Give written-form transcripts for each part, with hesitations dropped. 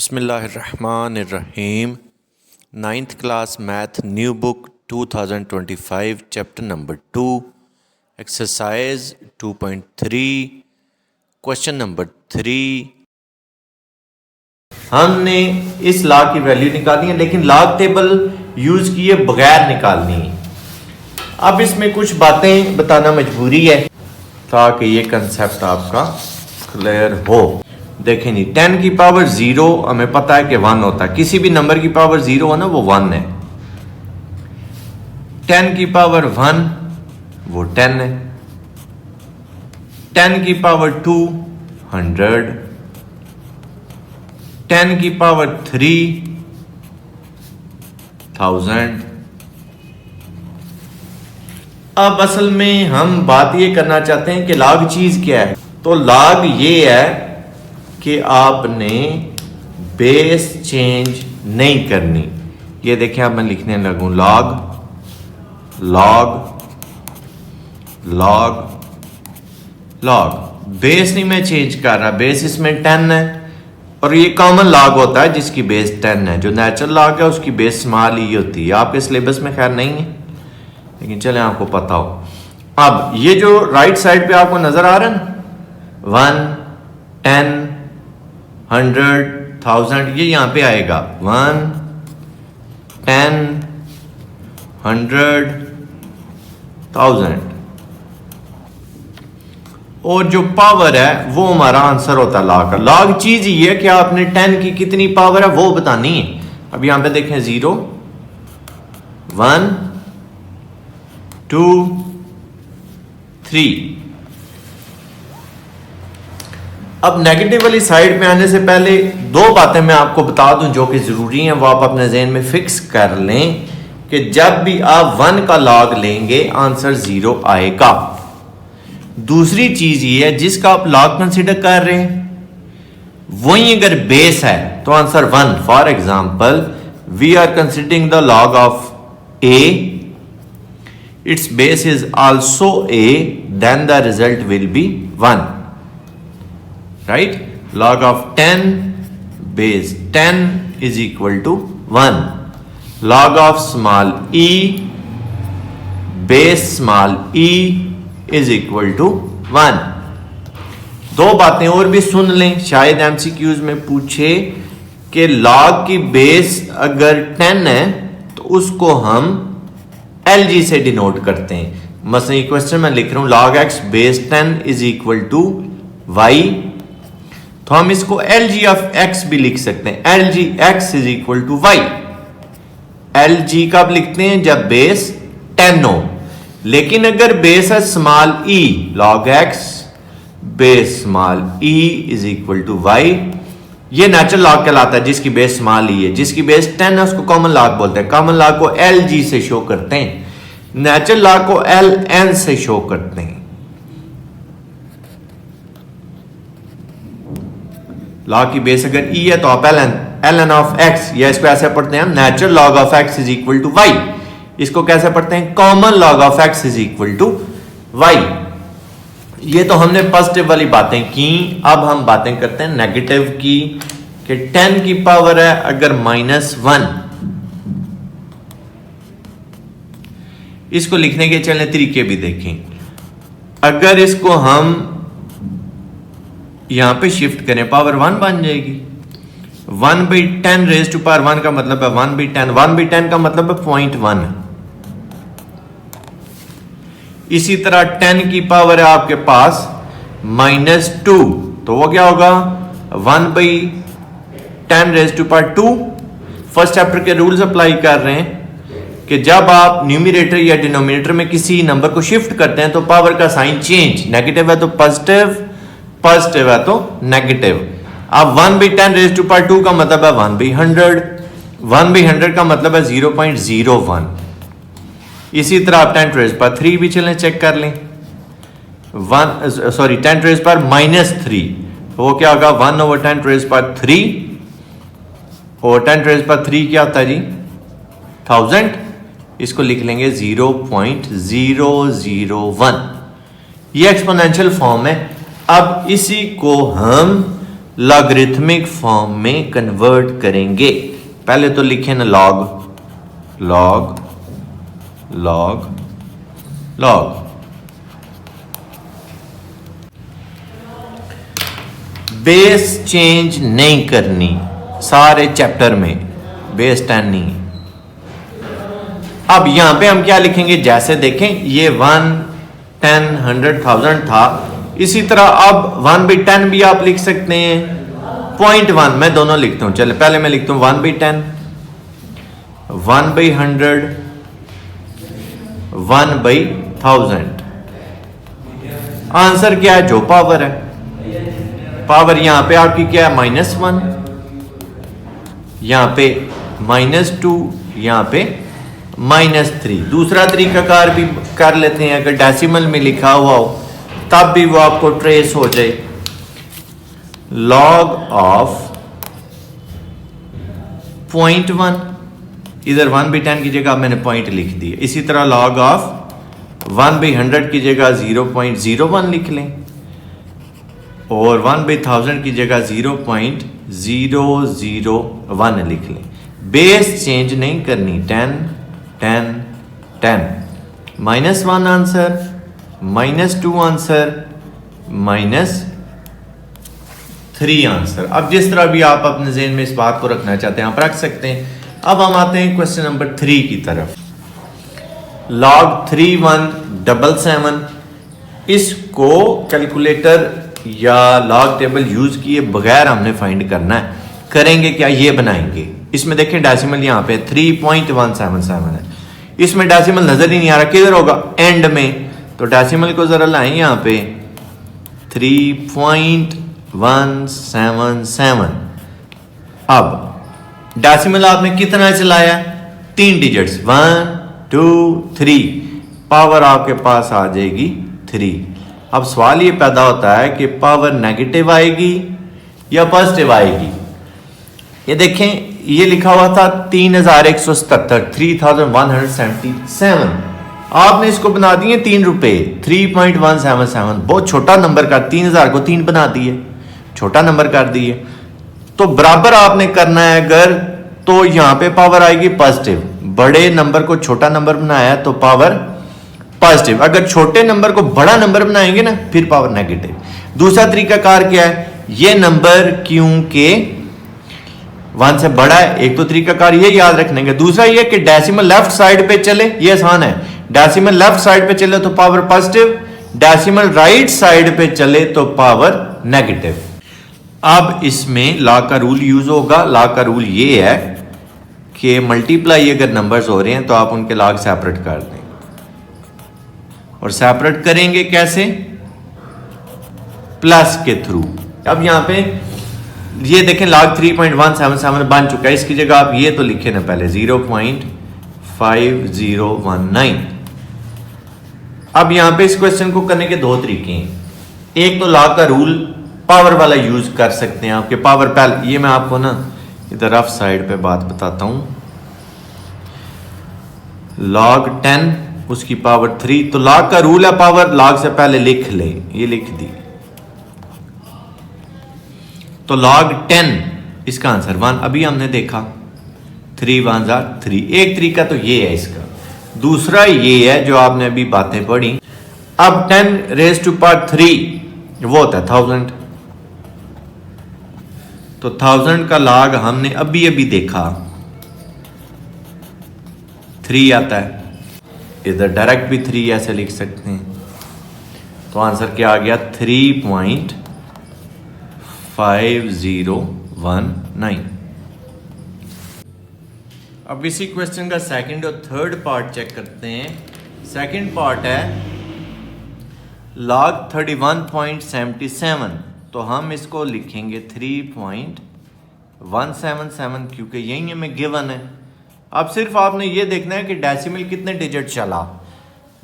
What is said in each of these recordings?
बिस्मिल्लाहिर्रहमानिर्रहीम। 9th class math new book 2025 chapter number 2 exercise 2.3 question number 3। हमने इस log की वैल्यू निकाली है, लेकिन लॉग टेबल यूज किए बगैर निकालनी है। अब इसमें कुछ बातें बताना मजबूरी है ताकि ये कंसेप्ट आपका क्लियर हो। देखें जी, 10 की पावर 0 हमें पता है कि 1 होता है। किसी भी नंबर की पावर 0 हो ना, वो 1 है। 10 की पावर 1 वो 10 है। 10 की पावर 2 100। 10 की पावर 3 1000। अब असल में हम बात ये करना चाहते हैं कि लॉग चीज क्या है। तो लॉग ये है कि आपने बेस चेंज नहीं करनी। ये देखिए, अब मैं लिखने लगूं log log log log. Base नहीं मैं चेंज कर रहा, बेस इसमें 10 है और ये कॉमन लॉग होता है जिसकी बेस 10 है। जो नेचुरल लॉग है उसकी बेस स्मॉल ही होती है। आपके सिलेबस में खैर नहीं है, लेकिन चले आपको पता हो। अब ये जो राइट साइड पे आपको नजर आ रहा है ना, 1 10 100 1000, ये यहां पे आएगा 1 10 100 1000। और जो पावर है वो हमारा आंसर होता है लॉग का। लॉग चीज ये है कि आपने 10 की कितनी पावर है वो बतानी है। अब यहां पे देखें 0 1 2 3। अब नेगेटिव वाली साइड में आने से पहले दो बातें मैं आपको बता दूं जो कि जरूरी हैं, वो आप अपने ज़हन में फिक्स कर लें कि जब भी आप 1 का लॉग लेंगे आंसर 0 आएगा। दूसरी चीज ये है, जिसका आप लॉग कंसीडर कर रहे हैं वही अगर बेस है तो answer 1। For example, we are considering the log of a, its base is also a, then the result will be 1, right? Log of 10 base 10 is equal to 1. Log of small e base small e is equal to 1. दो बातें और भी सुन लें, शायद MCQs में पूछे कि log की बेस अगर 10 है तो उसको हम LG से डिनोट करते हैं। मसलन ये क्वेश्चन मैं लिख रहा हूं log x base 10 is equal to y, तो हम इसको LG ऑफ x भी लिख सकते हैं। LG x is equal to y। LG कब लिखते हैं? जब बेस 10 हो। लेकिन अगर बेस है small e, log x base small e is equal to y, ये नेचुरल लॉग कहलाता है जिसकी बेस स्मॉल ई है। जिसकी बेस 10 है उसको कॉमन लॉग बोलते हैं। कॉमन लॉग को LG से शो करते हैं, नेचुरल लॉग को LN से शो करते हैं। लॉग की बेस अगर E है तो आप ln ऑफ x, या इसको ऐसे पढ़ते हैं natural log of x is equal to y। इसको कैसे पढ़ते हैं? Common log of x is equal to y। ये तो हमने पॉजिटिव वाली बातें की। अब हम बातें करते हैं नेगेटिव की, कि 10 की पावर है अगर -1। इसको लिखने के चलने तरीके भी देखें। अगर इसको हम यहां पे शिफ्ट करें, पावर 1 बन जाएगी। 1/10 रेज़ टू पावर 1 का मतलब है 1/10। 1/10 का मतलब है 0.1। इसी तरह 10 की पावर है आपके पास -2, तो वो क्या होगा? 1/10 raise to power 2। First chapter के रूल्स अप्लाई कर रहे हैं कि जब आप न्यूमरेटर या डिनोमिनेटर में किसी नंबर को शिफ्ट करते हैं तो पावर का साइन चेंज, नेगेटिव है तो पॉजिटिव, पॉजिटिव है तो नेगेटिव। अब 1/10 रेज़ टू पावर 2 का मतलब है 1/100। 1/100 का मतलब है 0.01। इसी तरह आप 10 रेज़ पर 3 भी चलें चेक कर लें। 10 रेज़ पर -3, तो वो क्या होगा? 1/10 रेज़ पर 3, और 10 रेज़ पर 3 क्या होता है जी? 1000। इसको लिख लेंगे 0.001। ये एक्सपोनेंशियल फॉर्म है। अब इसी को हम लॉगरिथमिक फॉर्म में कन्वर्ट करेंगे। पहले तो लिखें ना log log log log. Base change नहीं करनी सारे चैप्टर में, बेस 10 नहीं। अब यहां पे हम क्या लिखेंगे, जैसे देखें ये 1, 10, 100, 1000 था, इसी तरह अब 1/10 भी आप लिख सकते हैं। 0.1 मैं दोनों लिखता हूं, चले पहले मैं लिखता हूं 1/10, 1/100, 1/1000। आंसर क्या है, जो पावर है, पावर यहां पे आपकी क्या है -1, यहां पे -2, यहां पे -3। दूसरा तरीकाकार भी कर लेते हैं, अगर डेसिमल में लिखा हुआ हो तब भी वो आपको ट्रेस हो जाए। लॉग ऑफ 0.1, इधर 1/10 की जगह मैंने पॉइंट लिख दिया। इसी तरह लॉग ऑफ 1/100 की जगह 0.01 लिख लें, और 1/1000 की जगह 0.001 लिख लें। बेस चेंज नहीं करनी। 10, 10, 10, -1 आंसर, -2 आंसर, -3 आंसर। अब जिस तरह भी आप अपने ज़हन में इस बात को रखना चाहते हैं आप रख सकते हैं। अब हम आते हैं क्वेश्चन नंबर 3 की तरफ। log 3177, इसको कैलकुलेटर या लॉग टेबल यूज किए बगैर हमने फाइंड करना है। करेंगे क्या, ये बनाएंगे। इसमें देखें डेसिमल यहाँ पे 3.177 है, इसमें डेसिमल नजर ही नहीं आ रहा, किधर होगा, एंड में। तो डेसिमल को जरा लाएं यहाँ पे 3.177। अब डेसिमल आपने कितना चलाया, 3 डिजिट्स, 1, 2, 3, पावर आपके पास आ जाएगी 3। अब सवाल ये पैदा होता है कि पावर नेगेटिव आएगी या पॉजिटिव आएगी। ये देखें, ये लिखा हुआ था 3177, 3177। आपने इसको बना दिए 3 रुपए, 3.177। बहुत छोटा नंबर कर, 3000 को 3 बना दिए, छोटा नंबर कर दिए। तो बराबर आपने करना है अगर, तो यहां पे पावर आएगी पॉजिटिव। बड़े नंबर को छोटा नंबर बनाया तो पावर पॉजिटिव, अगर छोटे नंबर को बड़ा नंबर बनाएंगे ना फिर पावर नेगेटिव। दूसरा तरीकाकार क्या है, ये नंबर क्योंकि 1 से बड़ा है, एक तो तरीकाकार ये याद रखने का। दूसरा ये कि डेसिमल लेफ्ट साइड पे चले, ये आसान है। डेसिमल लेफ्ट साइड पे चले तो power positive, decimal right side पे चले तो पावर नेगेटिव। अब इसमें लॉ का रूल यूज होगा। लॉ का रूल ये है कि मल्टीप्लाई अगर नंबर्स हो रहे हैं तो आप उनके लॉग सेपरेट कर दें, और सेपरेट करेंगे कैसे, प्लस के थ्रू। अब यहां पे ये देखें log 3.177 बन चुका है, इसकी जगह आप ये तो लिखे ना पहले 0.5019। अब यहां पे इस क्वेश्चन को करने के 2 तरीके हैं। एक तो लॉग का रूल पावर वाला यूज कर सकते हैं आपके पावर पहले, ये मैं आपको ना इधर रफ साइड पे बात बताता हूं। log 10 उसकी पावर 3, तो log का रूल है पावर log से पहले लिख ले, ये लिख दी। तो log 10 इसका आंसर 1 अभी हमने देखा, 3 1 3। एक तरीका तो ये है इसका। दूसरा ये है जो आपने अभी बातें पढ़ी। अब 10 रेज़ टू पावर 3 वो होता है 1000। तो 1000 का log हमने अभी अभी देखा 3 आता है, इधर डायरेक्ट भी 3 ऐसे लिख सकते हैं। तो आंसर क्या आ गया, 3.5019। अब इसी क्वेश्चन का सेकंड और थर्ड पार्ट चेक करते हैं। सेकंड पार्ट है log 31.77, तो हम इसको लिखेंगे 3.177 क्योंकि यही हमें गिवन है। अब सिर्फ आपने ये देखना है कि डेसिमल कितने डिजिट चला।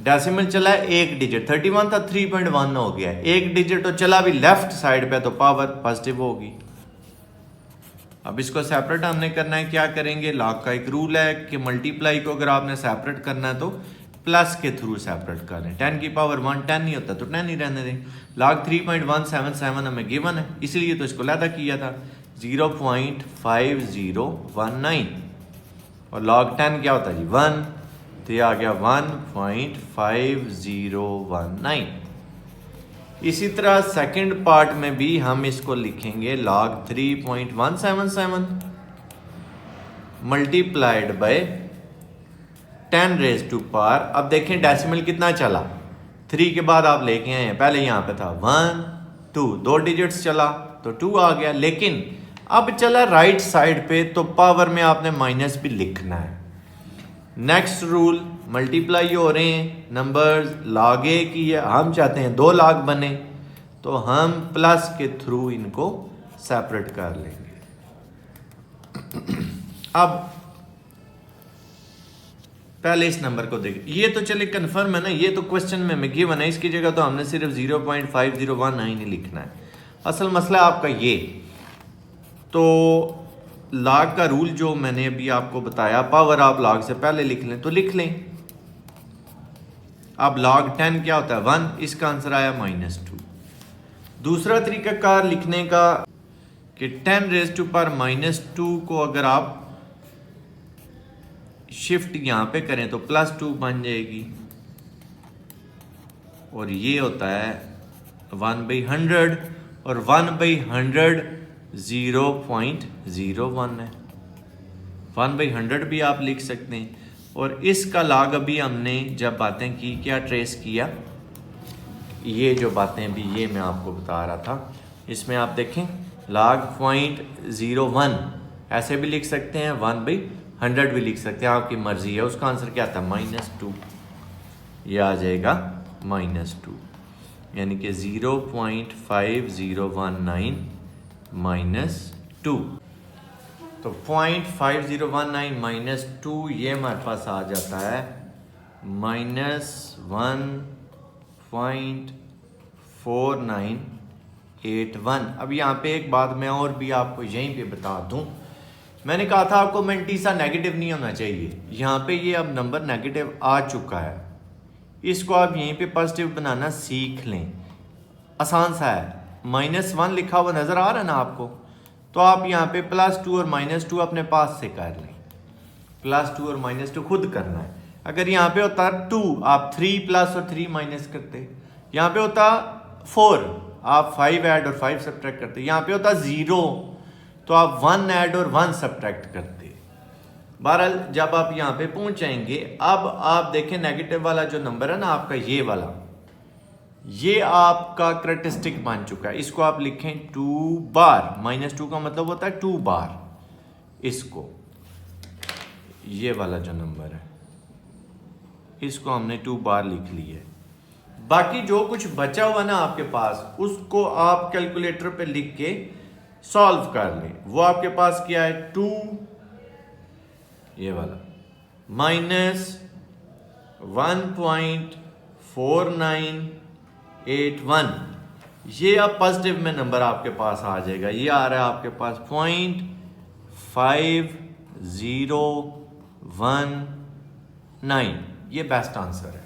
डेसिमल चला है 1 डिजिट, 31 था 3.1 हो गया, 1 डिजिट तो चला भी लेफ्ट साइड पे, तो पावर पॉजिटिव होगी। अब इसको सेपरेट हमने करना है, क्या करेंगे, लॉग का एक रूल है कि मल्टीप्लाई को अगर आपने सेपरेट करना है तो प्लस के थ्रू सेपरेट कर लें। 10 की पावर 1 10 नहीं होता तो 10 ही रहने दें। log 3.177 हमें गिवन है, इसलिए तो इसको लैदा किया था 0.5019 और log 10 क्या होता है जी 1, तो ये आ गया 1.5019। इसी तरह सेकंड पार्ट में भी हम इसको लिखेंगे log 3.177 multiplied by 10 raise to power. अब देखें डेसिमल कितना चला, 3 के बाद आप लेके आए हैं, पहले यहां पे था 1 2 2 डिजिट्स चला तो 2 आ गया, लेकिन अब चला राइट साइड पे तो पावर में आपने माइनस भी लिखना है। नेक्स्ट रूल, मल्टीप्लाई हो रहे हैं नंबर्स, log a की है, हम चाहते हैं 2 log बने तो हम प्लस के थ्रू इनको सेपरेट कर लेंगे। अब पहले इस नंबर को देखिए, ये तो चले कंफर्म है ना, ये तो क्वेश्चन में गिवन है, इसकी जगह तो हमने सिर्फ 0.5019 ही लिखना है। असल मसला आपका ये, तो log का रूल जो मैंने अभी आपको बताया, पावर आप log से पहले लिख लें तो लिख लें। अब log 10 क्या होता है 1, इसका आंसर आया -2। दूसरा तरीका कार लिखने का कि 10 रेज टू पावर -2 को अगर आप शिफ्ट यहां पे करें तो +2 बन जाएगी, और ये होता है 1/100 और 1/100 0.01 है। 1/100 भी आप लिख सकते हैं। और इसका log अभी हमने जब बातें की क्या ट्रेस किया, ये जो बातें भी ये मैं आपको बता रहा था, इसमें आप देखें log 0.01 ऐसे भी लिख सकते हैं, 1/100 भी लिख सकते हैं, आपकी मर्जी है। उसका आंसर क्या था -2, ये आ जाएगा -2, यानी कि 0.5019 -2। तो 0.5019 -2 ये हमारे पास आ जाता है -1.4981। अब यहाँ पे एक बात मैं और भी आपको यहीं पे बता दूं, मैंने कहा था आपको मेंटीसा नेगेटिव नहीं होना चाहिए, यहाँ पे ये अब नंबर नेगेटिव आ चुका है, इसको आप यहीं पे पॉजिटिव बनाना सीख लें। आसान सा है, -1 लिखा हुआ नजर आ रहा है ना आपको, तो आप यहाँ पे +2 और -2 अपने पास से कर लें। +2 और -2 खुद करना है। अगर यहाँ पे होता 2 आप 3 प्लस और 3 माइनस करते, यहाँ पे होता 4 आप 5 ऐड और 5 सब्ट्रैक्ट करते, यहाँ पे होता 0 तो आप 1 ऐड और 1 सब्ट्रैक्ट करते। बहरहाल जब आप यहाँ पे पहुंच जाएंगे, अब आप देखें नेगेटिव वाला जो नंबर है ना आपका, ये वाला, ये आपका करैक्टरिस्टिक बन चुका है। इसको आप लिखें 2 बार, -2 का मतलब होता है 2 बार। इसको ये वाला जो नंबर है इसको हमने 2 बार लिख लिया है। बाकी जो कुछ बचा हुआ ना आपके पास, उसको आप कैलकुलेटर पे लिख के सॉल्व कर लें। वो आपके पास क्या है 2 ये वाला -1.4981, ये अब पॉजिटिव में नंबर आपके पास आ जाएगा। ये आ रहा है आपके पास 0.5019, ये बेस्ट आंसर है।